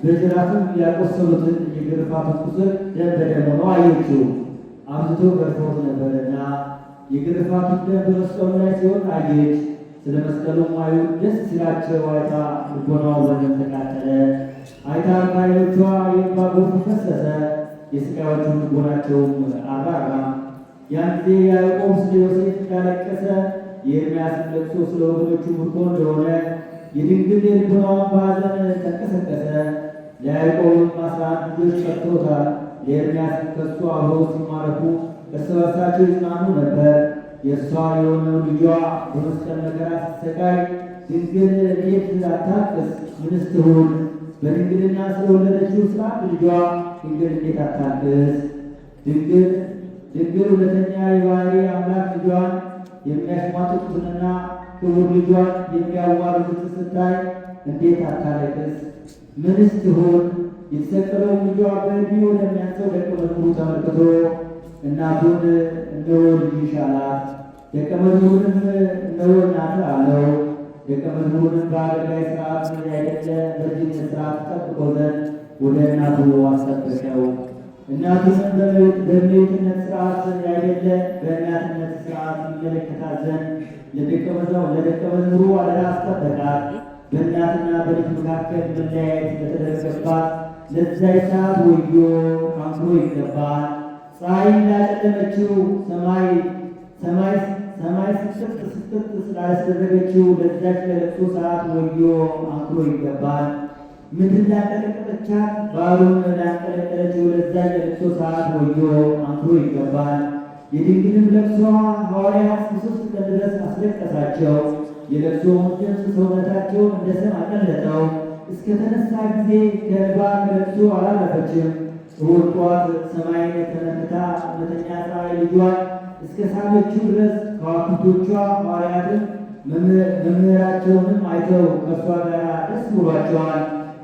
በጅራፍም ያቆሰሉትን የግርፋቱን ቁስል ደም በደም ሆኖ አየችው። አብዝቶ ገርፎት ነበርና የግርፋቱን ደም በመስቀሉ ላይ ሲሆን አየች። ስለ መስቀሉም አይሁድ ደስ ሲላቸው አይታ ልቦናው በደም ተቃጠለ። አይታ ከዓይኖቿ የእንባ ጎርፍ ፈሰሰ። የሥቃዮቹን ልቦናቸውም አራራ። ያን ጊዜ ያዕቆብ ስለ ዮሴፍ እንዳለቀሰ የኤርምያስም ለቅሶ ስለ ወገኖቹ ምርኮ እንደሆነ የድንግል ልቦናዋን በሐዘን ተንቀሰቀሰ። ለያዕቆብም 11 ልጆች ቀርተውታል። ለኤርምያስም ከእሱ አብረው ሲማረኩ እርስ በርሳቸው ይጽናኑ ነበር። የእሷ የሆነው ልጇ በመስቀል መከራ ሲሰቃይ ድንግል እንዴት አታልቅስ? ምንስ ትሁን? በድንግልና ስለወለደችው ስለ አንድ ልጇ ድንግል እንዴት አታልቅስ? ድንግል ሁለተኛ የባሕሪ አምላክ ልጇን የሚያሽሟጥጡትንና ክቡር ልጇን የሚያዋርዱትን ስታይ እንዴት አታለቅስ? ምንስ ትሁን? የተሰቀለውን ልጇ በዕድሜ ወደሚያንሰው ደቀ መዝሙሩ ተመልክቶ እናቱን እነሆ ልጅሽ አላት። ደቀ መዝሙሩንም እነሆ እናትህ አለው። ደቀ መዝሙሩንም በአገልጋይ ሥርዓት ያይደለ በዚህ ሥርዓት ጠብቆ ዘንድ ወደ እናቱ አስጠበቀው። እናቱንም በእመቤትነት ሥርዓት ያይደለ በእናትነት ሥርዓት ይመለከታት ዘንድ ለደቀ መዝሙሩ አደራ አስጠበቃት። በእናትና በልጅ መካከል መለያየት ለተደረገባት ለዚያች ሰዓት ወዮ አንክሮ ይገባል። ፀሐይ እንዳጨለመችው ሰማይ ስትጥ ስላስደረገችው ለዚያች ለለቅሶ ሰዓት ወዮ አንክሮ ይገባል። ምድር ላንቀለቀለቻት ባሕሩን ላንቀለቀለችው ለዚያች ለለቅሶ ሰዓት ወዮ አንክሮ ይገባል። የድንግልም ለቅሷ ሐዋርያት ሦስት ቀን ድረስ አስለቀሳቸው። የለቅሶውን ድምፅ ሰውነታቸውን እንደ ሰም አቀለጠው። እስከ ተነሳ ጊዜ ከእንባ ከለቅሶ አላለፈችም። እሑድ ጠዋት ሰማይን ተመልክታ እውነተኛ ፀሐይ ልጇን እስከ ሳመችው ድረስ ከዋክብቶቿ ሐዋርያትን መምህራቸውንም አይተው ከእሷ ጋር ደስ ብሏቸዋል።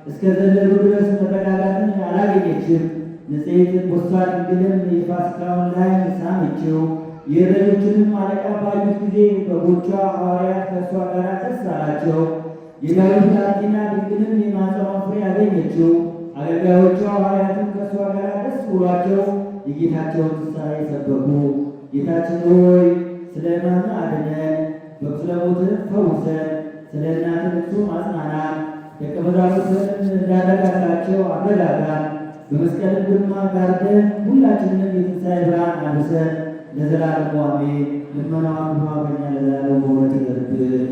እስከ ዘለሉ ድረስ መረጋጋትን አላገኘችም። ንጽሕት ቦሳ ድንግልም የፋሲካውን ላይ ሳመችው። የእረኞቹንም አለቃ ባዩት ጊዜ በጎቿ ሐዋርያት ከእሷ ጋር ደስ አላቸው። የዳዊት ብላቴና ድንግልም የማኅፀኗን ፍሬ አገኘችው። አገልጋዮቿ ሐዋርያትም ከእሷ ጋር ደስ ብሏቸው የጌታቸውን ትንሣኤ ሰበኩ። ጌታችን ሆይ ስለ ሕማምህ አድነን፣ በቁስለ ሞትህ ፈውሰን፣ ስለ እናትህ ልቅሶ አጽናናን። ደቀ መዛሙርትህንም እንዳረጋጋቸው አረጋጋን። በመስቀል ግርማ ጋርደን ሁላችንንም የትንሣኤ ብርሃን አልብሰን ለዘላለሙ አሜን። ልመናዋ በእኛ ለዘላለሙ በእውነት ይደርብን።